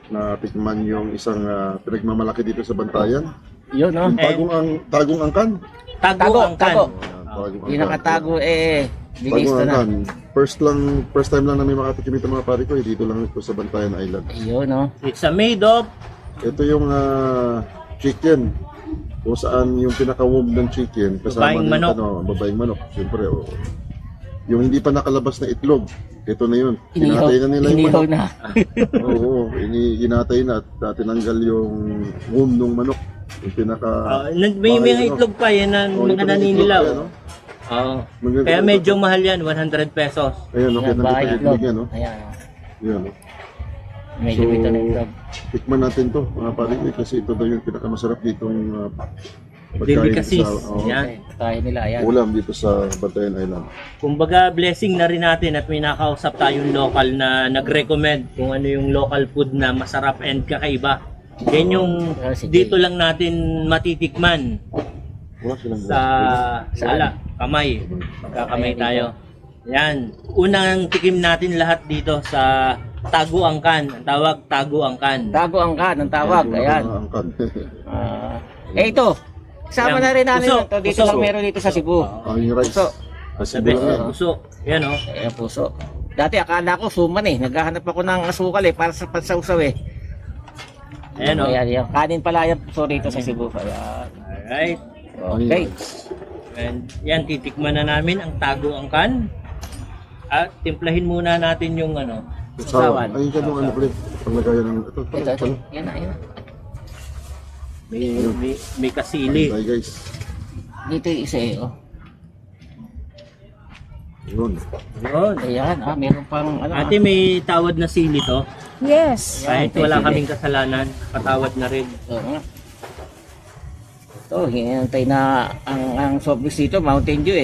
na tikman yung isang pinagmamalaki dito sa Bantayan. Yun, no? Yung tagong angkan. Taguangkan. Tago. Tagong Hindi nakatago, bilis Tagong na. angkan. First time lang namin makatikim ito mga pare ko, dito lang ito sa Bantayan Island. Yun, no? It's a made of Ito yung chicken. Kung saan yung pinaka-womb ng chicken Babaeng din, manok. babaeng manok. Siyempre, yung hindi pa nakalabas na itlog, ito na yun. Hinatay na nila yung Inihaw manok. na. Oo, hinatay na at tinanggal yung womb ng manok. Yung pinaka... may mga itlog pa yan na Oh, mga ito na yung naninilaw. itlog, Oo. Maganda Kaya ito. medyo mahal yan, 100 pesos. Ayan, okay, Yan, nandito bahay yung itlog. itlog yan, no? Ayan. Yan, no? Medyo ito na itlog. Tikman natin to, mga pare ko, kasi ito daw yung pinakamasarap ditong Delicacies. Okay, Yan. tayo nila, ayan. ulam dito sa Bantayan Island. Kumbaga, blessing na rin natin at may nakausap tayong local na nag-recommend kung ano yung local food na masarap and kakaiba. Yan yung Sige. dito lang natin matitikman Wala silang wala, kamay. Kakamay tayo. Yan. Unang tikim natin lahat dito sa Taguangkan. Ang tawag Taguangkan. Taguangkan ang tawag, ayan. Angkan. Ito. Kasama Yan. na rin namin Puso. ito. Dito Puso. lang meron dito sa Cebu. Yung rice. Puso. Sabi, Siguro yan. puso. Yan o. Ayan, puso. Dati akala ko suman Naghahanap ako ng asukal para sa pansawsaw Ayan o. Ayan, yan. Kanin pala yung puso dito sa Cebu. Ayan. Alright. Okay. And yan, titikman na namin ang Taguangkan. At timplahin muna natin yung Sawan. Ayun ka nung ano pala. Panglagayan ng ito. Ito. Yan na, yan na. may kasili. Ay guys. Dito yung isa Yun. Yun. Ayan, meron pang Ate, may tawad na sili to. Yes. Kahit wala kaming kasalanan, patawad na rin. Ito, hinihintay na ang soft drinks dito, Mountain Dew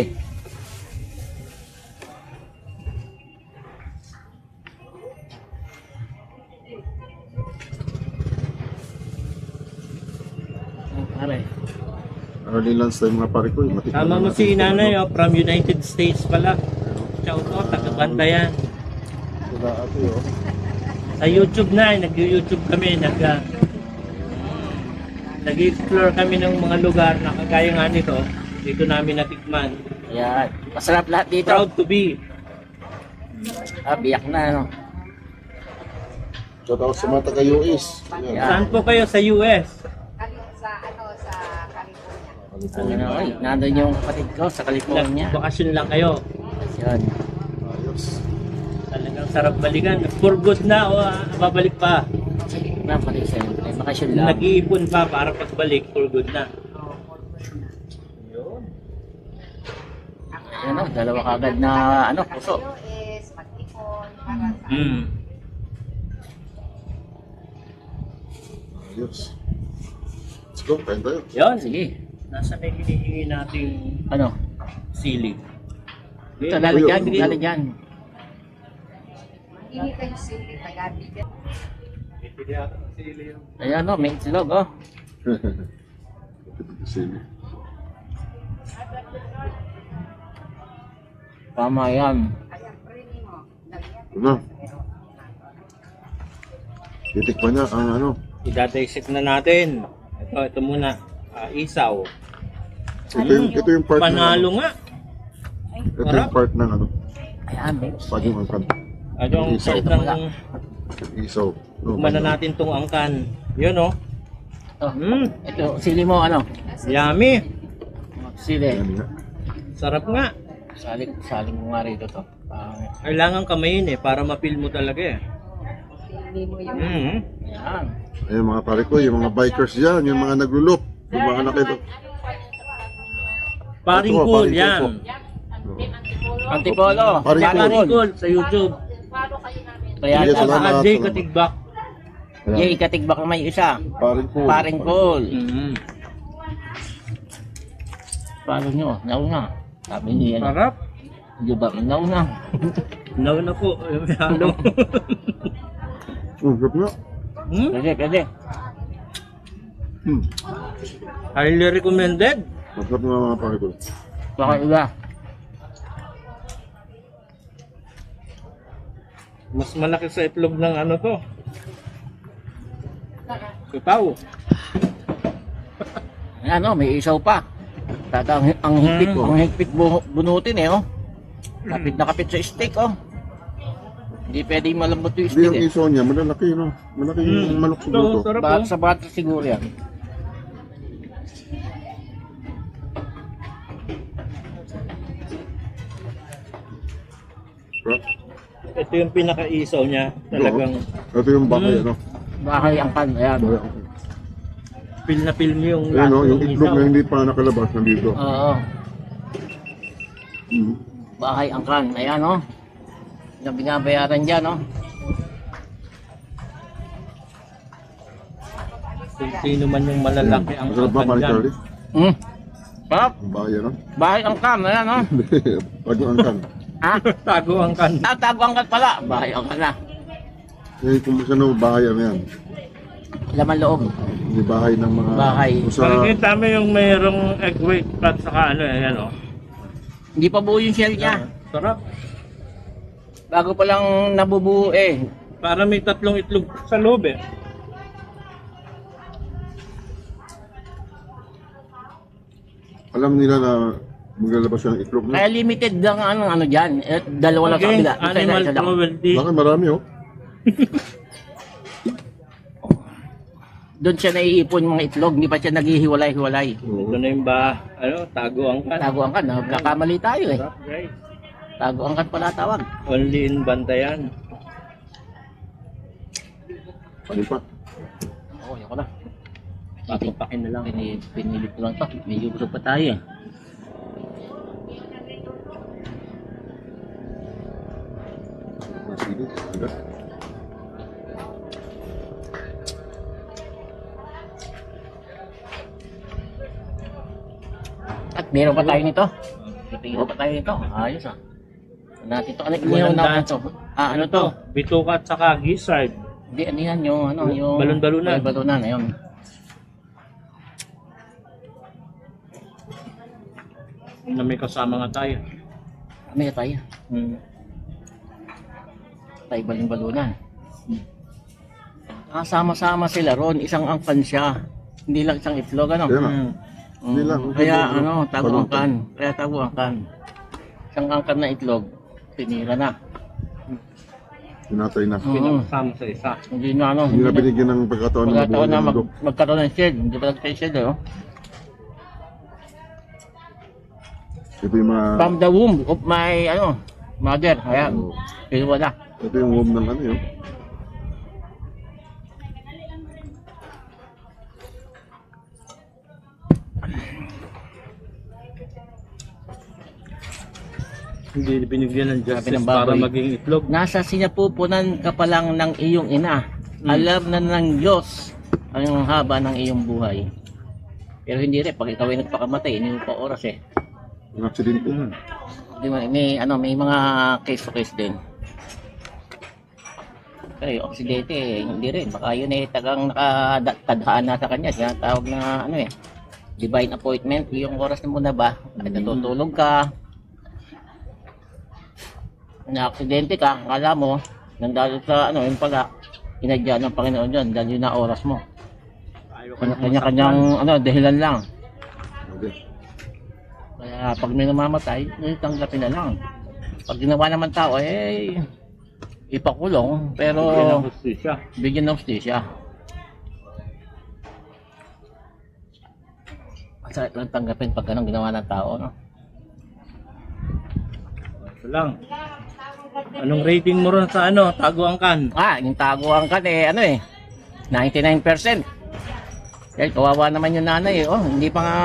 Pare. Early lunch time mga pare ko. Matikman Tama na mo natin si ito, nanay, ano? from United States pala. Shout out, taga-Bantayan. Wala ate, Sa YouTube na, nag-YouTube kami, nag-explore kami ng mga lugar na kagaya nga nito. Dito namin natikman. Ayan, masarap lahat dito. Proud to be. Biyak na, Shout out sa mga taga-US. Yan. Saan po kayo sa US? California. Nandun yung kapatid ko sa California. Bakasyon lang kayo. Yan. Ayos. Talagang sarap balikan. For good na o babalik pa. Na, pati siyempre. Bakasyon lang. Nag-iipon pa para pagbalik for good na. Yan dalawa kagad na puso. Ayos. Let's go, kain tayo. Yun. Sige. Nasa may hinihingi nating sili. Ito, lalagyan. Hindi kayo sili, tagabigan. Ayan o, may itlog oh. Sili. Tama yan. Ano? Titikman niya ang ano. I-dissect na natin. Ito muna. Isaw. Ito yung part Panalo ng ano. nga. Ito yung part ng ano. Ayan, may Paging angkan. Ano ang Isaw. part ng Isaw. No, kumana natin tong angkan. Yun oh. oh. Ito, sili mo ano? Yummy. Sili. Yan nga. Sarap nga. Saling mo nga rito to. Kailangan kamayin eh para ma-feel mo talaga eh. Hindi mo yung Ayan. Ayun mga pare ko, yung mga bikers dyan, yung mga naglulop. Yung mga anak ito. Paring Ito, cool paring yan. cool Antipolo. Paring Paring Cool sa YouTube. Kaya Sige, salamat. Saka Jay salamat. Katigbak. Yay, katigbak na may isa. Paring cool. Paring cool. Mm. Paano nyo? Nauna. Sabi niya na. Sarap. Di ba? Nauna. Nauna po. Halo. Sarap nga. Pwede. Highly recommended. Masarap nga mga pare ko. Baka iba. Mas malaki sa itlog ng ano to. Sitaw. Ano, may isaw pa. Tata, ang higpit bunutin eh, oh. Kapit na kapit sa steak, oh. Hindi pwedeng malambot yung Hindi yung steak, eh. isaw niya, malalaki no. Malaki yung manok siguro. Sarap Ba po. sa bata siguro yan. Sarap. Ito yung pinaka-isaw niya. Talagang Ito yung bakay ano. Bahay ang kan, ayan. feel na feel mo yung Ayun no, lasa yung ng itlog isaw. na hindi pa nakalabas nandito. Oo. Mm. Bahay ang kan, ayan, oh. Yung binabayaran dyan, oh. Kung sino man yung malalaki ang Masarap ba angkan pare dyan. Charlie? Sarap. Ang bakay ano. Bahay ang kan, ayan, oh. Pag yung angkan. Ha? Tago angkan. Tago ang kan pala. Bahay ang kan na. Eh, kung saan bahay ano yan. Laman loob. Hindi bahay ng mga... Bahay. Kung sa... Parang kita mo yung mayroong egg white at saka ano, ayan o. Hindi pa buo yung shell niya. Sarap. Bago pa lang nabubuo, eh. Para may tatlong itlog sa loob eh. Alam nila na maglalabas siya ng itlog na. Kaya limited lang ano dyan. Eh, dalawa lang sa Against kabila. Isa animal lang. cruelty. Bakit marami oh. Doon siya naiipon yung mga itlog. Hindi pa siya naghihiwalay-hiwalay. Ito na yung tago angkan. Tago ang kan. Nagkakamali tayo, eh. Sarap guys. Tago ang kan pala tawag. Only in Bantayan. Ano pa? Oo, yun ko na. Papapakin na lang. Pinilit ko lang to. Medyo busog pa tayo, eh. Sige, agad. At meron pa tayo nito. Meron pa tayo nito. Ayos, ah. Natin to. Ano inihaw natin to? Ah, ano to? Bituka at saka gizzard. Hindi, ano yan? Yung Balon-balunan. Balon-balunan, ayun. Na may kasama nga tayo. May tayo. Tayo balon-balunan. Sama-sama sila ron. Isang angkan siya. Hindi lang isang itlog, ano? Kaya na. Hindi lang. Kaya ano, tago Balon. angkan. Kaya tago angkan. Isang angkan na itlog, tinira na. Pinatay na. Pinakasama sa isa. Hindi na ano. Hindi na binigyan ng pagkataon na Pagkataon na mabuhay ng manok. magkaroon ng shed. Hindi pa nag-shed, oh. Ito yung mga... From the womb of my, mother. Kaya, pero wala. Ito yung womb ng ano yun. Hindi binigyan ng Sabi justice ng para baboy. maging itlog. Nasa sinapupunan ka pa lang ng iyong ina. Alam na ng Diyos ang haba ng iyong buhay. Pero hindi rin, pag ikaw ay nagpakamatay, hindi mo pa oras, eh. Ang aksidente. May mga case to case din. Siyempre, Occidente, hindi rin. Baka yun tagang nakatadhaan na sa kanya. Siya tawag na divine appointment. Yung oras na muna ba, natutulog ka, na aksidente ka, akala mo, nandalo sa yun pala, inadya ng Panginoon yun, dahil yun na oras mo. Kanya-kanyang dahilan lang. Okay. Kaya pag may namamatay, tanggapin na lang. Pag ginawa naman tao, ipakulong, pero bigyan ng hustisya. Masakit lang tanggapin pag ganun ginawa ng tao, no? Ito lang. Anong rating mo ron sa taguangkan? Yung taguan ka 99%. Dahil kawawa naman yung nanay, hindi pa nga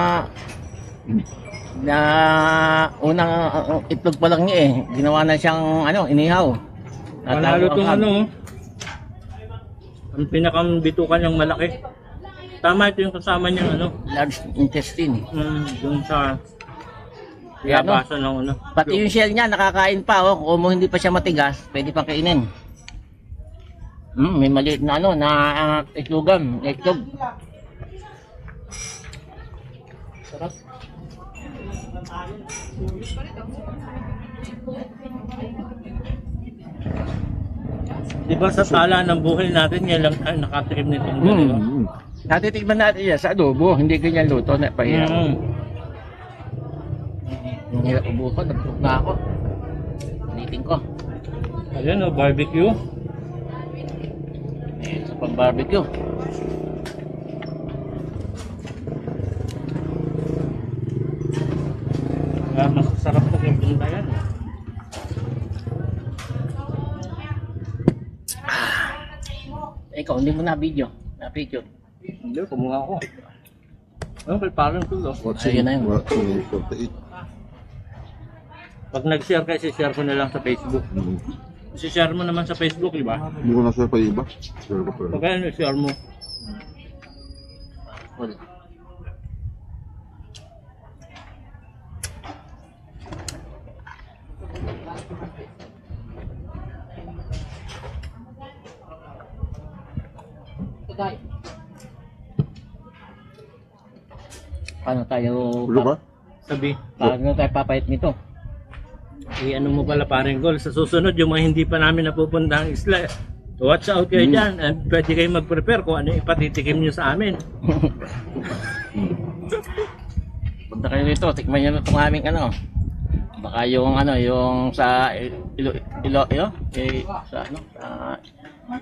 na unang itlog pa lang niya ginawa na siyang inihaw. Panalo itong ang pinakambitukan niyang malaki. Tama ito yung kasama niyang Large intestine. Doon sa basa ng Pati yung shell niya nakakain pa, kung hindi pa siya matigas, pwede pang kainin. May maliit na na itlogan, itlog. Sarap. Di ba sa tala ng buhay natin, yan lang tayo nakatikim nitong dalawa. Natitigman natin yan sa adobo, hindi ganyan luto na pahiya. Yung hirap ubukan, nagpuk na ako. Ulitin ko. Ayan barbecue. Sa pang barbecue. Kaya masasarap po yung punta yan. Ikaw, hindi mo na video. Na-picture. Hindi, kumuha ko. Parang tulo. Ayun na yun. 48. Pag nag-share ka, share ko na lang sa Facebook. Share mo naman sa Facebook, di ba? Hindi ko na-share pa yung iba. Share ko pa rin. Pag share mo. Paano tayo Ulo ka? paano tayo papayat nito? Ano mo pala paring Gol, sa susunod yung mga hindi pa namin napupunta ang isla, watch out kayo dyan. Pwede kayo mag-prepare kung ano ipatitikim nyo sa amin. Punta kayo dito, tikman nyo na itong aming baka yung yung sa sa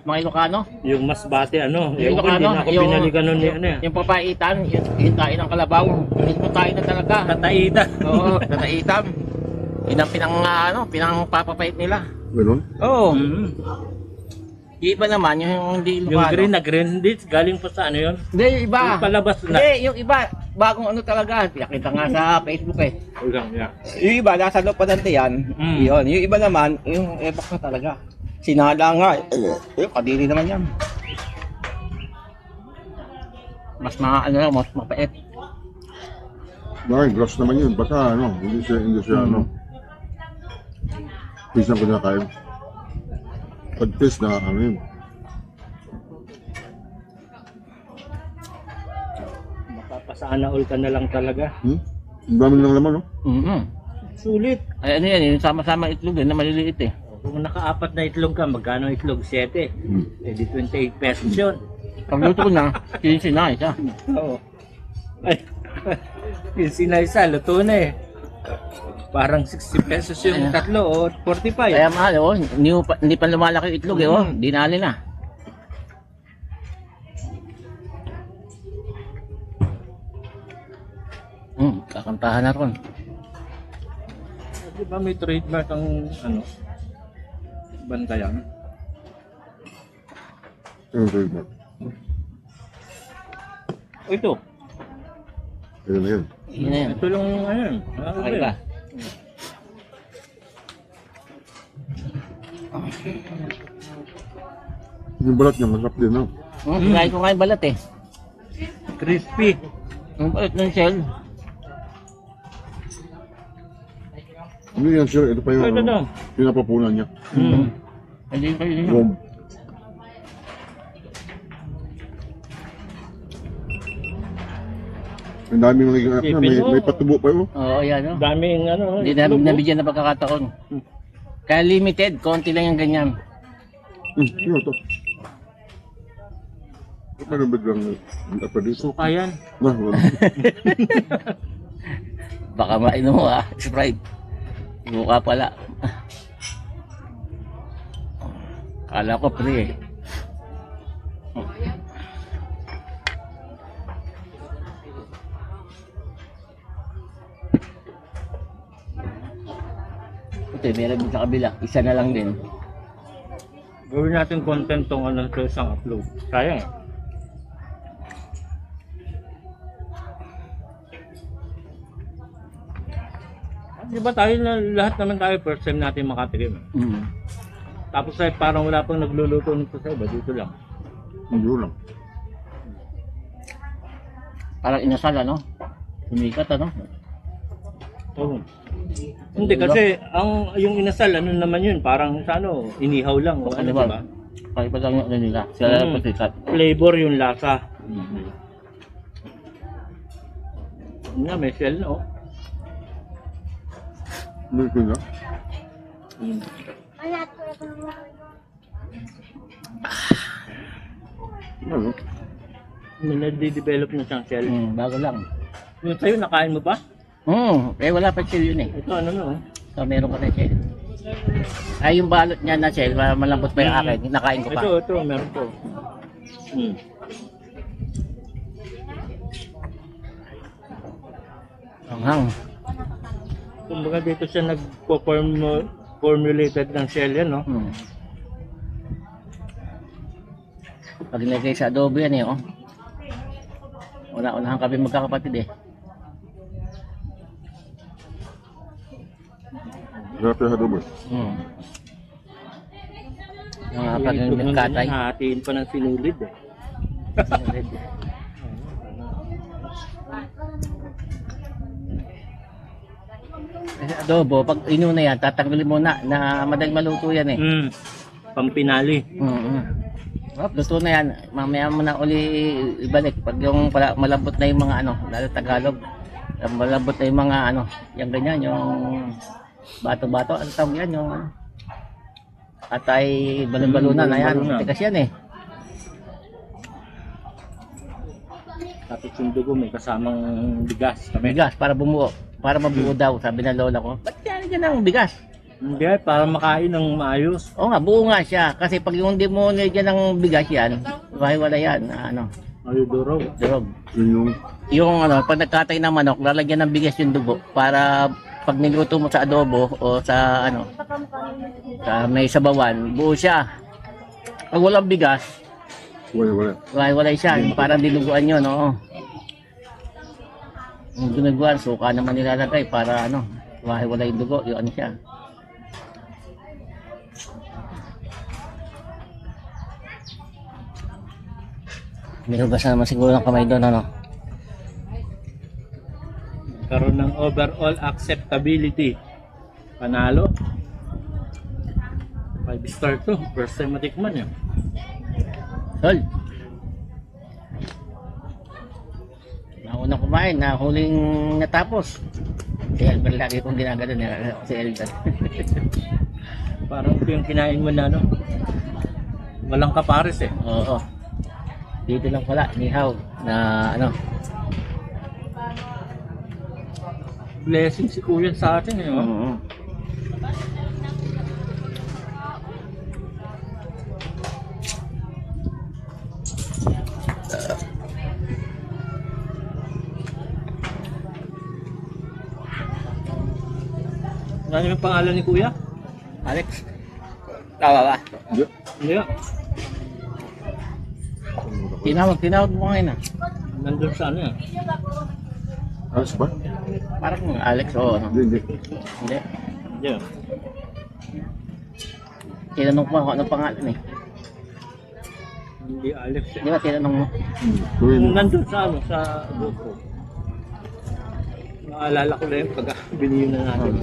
mga Ilocano. Yung Masbate Yung yung Ilocano, hindi na ako binalikan nun yung papaitan, yung tain ng kalabaw, mismo tain na talaga. Kataita. Oo, tataitam. Yun ang pinang papapait nila. Ganun? Oo. Yung iba naman, yung hindi Yung Ilocano. green na green dish, galing pa sa yun? Hindi, yung iba. Yung palabas na. Hindi, yung iba, bagong talaga. Nakita nga sa Facebook Yeah. Yung iba, nasa loob pa ng tiyan. Yun. Yung iba naman, yung ebak na talaga. Sinala nga. Kadiri naman yan. Mas mas mapait. Bakit? Gross naman yun. Baka hindi siya fish na kinakain. Pag fish na yun. Mapapasana all ka na lang talaga. Ang dami lang laman, no? Sulit. Ay, yung sama-sama itlog na maliliit Kung naka-4 na itlog ka, magkano itlog? 7. Eh di 28 pesos yun. Pagluto ko na, 15 na isa. Oo. Ay, yung sinaysa, luto na Parang 60 pesos yung tatlo o 45. Kaya mahal, hindi pa lumalaki yung itlog dinali na. Kakantahan na ron. Di ba may trademark ang bantayan? Yung trademark. Ito. Ayun na yun. Yun na yun. Ito lang ayun. Okay ba? Yung balat niya, masarap din, no? Kinain ko nga yung balat Crispy. Yung balat ng shell. Hindi yan, sir. Ito pa yung Ito daw. pinapapunan niya. Hindi kayo yun. Yung Ang daming naging anak na, Isipin mo. may patubo pa yun. Oo, yan o. Daming ano. Hindi na nabigyan ng pagkakataon. Kaya limited, konti lang yung ganyan. Ano to? Ano ba lang apa dito? Suka yan. Nah, wala. Baka mainom mo Sprite. Mukha pala. Kala ko pre eh. Ito, meron din sa kabila. Isa na lang din. Gawin natin content tong ano sa isang upload. Sayang. Di ba tayo na lahat naman tayo first time natin makatikim. Mm. Tapos ay parang wala pang nagluluto nito sa iba, dito lang. Hindi lang. Parang inasal ano? Sumikat ano? Oo. Hindi kasi yung inasal ano naman yun, parang sa ano, inihaw lang o ano, Ano ba? diba? Kahit pa lang yung ano nila. Sila lang pasikat. Flavor yung lasa. Yun nga, may shell no. Ano ito na? Ano? May nade-develop na siyang shell. Bago lang. Yung sa'yo, nakain mo pa? Wala pa shell yun eh. Ito ano no? So meron ka na shell. Ay yung balot niya na shell, malambot pa yung akin. Nakain ko pa. Ito, meron to. Anghang. Kumbaga dito siya nag-formulated ng shell yan, no? Pag nilagay sa adobo yan eh, oh. Una-unahan kami magkakapatid eh. Grabe ha doon. Yung pag nagkatay. Hatiin pa ng sinulid eh. Kasi adobo, pag inuna yan, tatanggalin mo na madaling maluto yan eh. Pampinali. Luto na yan, mamaya mo na uli ibalik. Pag yung malambot na yung mga ano, lalo Tagalog, malambot na yung mga ano, yung ganyan, yung bato-bato, ano tawag yan, yung atay balon-balunan na yan, tigas yan eh. Tapos yung dugo may kasamang bigas. Bigas, para bumuo, para mabuo daw, sabi ng lola ko. Ba't yan dyan ang bigas? Hindi, para makain ng maayos. Oo nga, buo nga siya. Kasi pag yung hindi mo nilagyan ng bigas yan, wala yan, ano, Ay, durog. durog. Yun Yung ano, pag nagkatay ng manok, lalagyan ng bigas yung dugo para pag niluto mo sa adobo o sa ano, sa may sabawan, buo siya. Pag walang bigas, wala. siya, parang dinuguan yun, oo. Yung dinuguan, suka naman nilalagay para ano, wala yung dugo, yung ano siya. May hugas na naman siguro ng kamay doon, ano? Karoon ng overall acceptability. Panalo. 5 star to. First time matikman yun. Tol. Nauna kumain, na huling natapos. Si Elber lagi kong ginagano niya, si Elber. Parang ito yung kinain mo na, no? Walang kapares eh. Oo. Dito lang pala, nihaw, na ano. Blessing si Kuya sa atin eh, no? Oo. Ano yung pangalan ni Kuya? Alex. Tawa ba? Hindi ah. Tinawag mo ngayon Nandun sa ano yan? Alas ba? Parang Alex, oo. No? Hindi. Hindi. Hindi ah. Tinanong ko ako anong pangalan eh. Hindi Alex eh. Di ba tinanong mo? Nandun sa ano, sa grupo. Naalala ko lang yung pag binili na natin.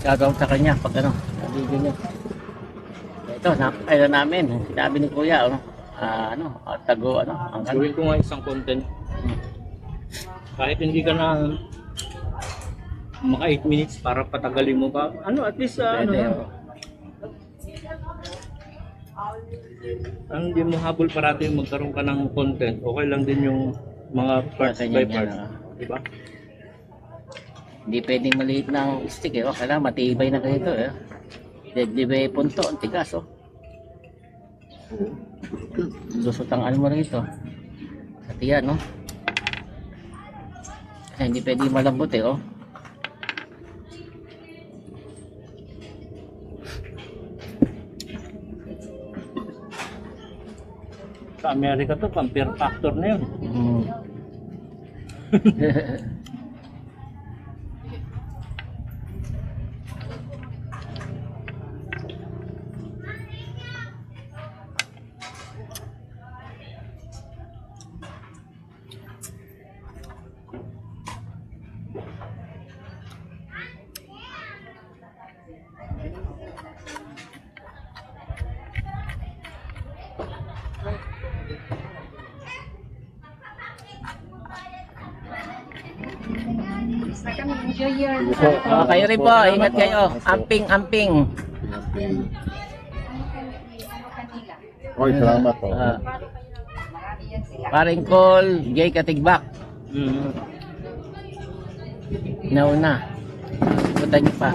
Gagawin sa kanya pag ano, nabigyan niya. Ito, nakakailan namin. Sinabi ni Kuya, ano, tago, ano, ang Gawin ko nga isang content. Kahit hindi ka na maka 8 minutes para patagalin mo pa. Ano, at least Pwede, ano, ang hindi mo habol parati magkaroon ka ng content. Okay lang din yung mga parts Ganyan by yan, parts. Diba? Hindi pwedeng maliit ng stick eh. Kailangan matibay na ganito eh. Di ba punto, ang tigas oh. Lusot ang ano mo rito. At yan no. Kasi hindi pwedeng malambot eh oh. Sa Amerika to, pang fear factor na yun. Hmm. Basta kami, enjoy your Kayo rin po, ingat kayo. Amping, amping. kanila. Oy, salamat po. Marami yan sila. Paring call, Jay Katigbak. Mm. Nauna. Punta niyo pa.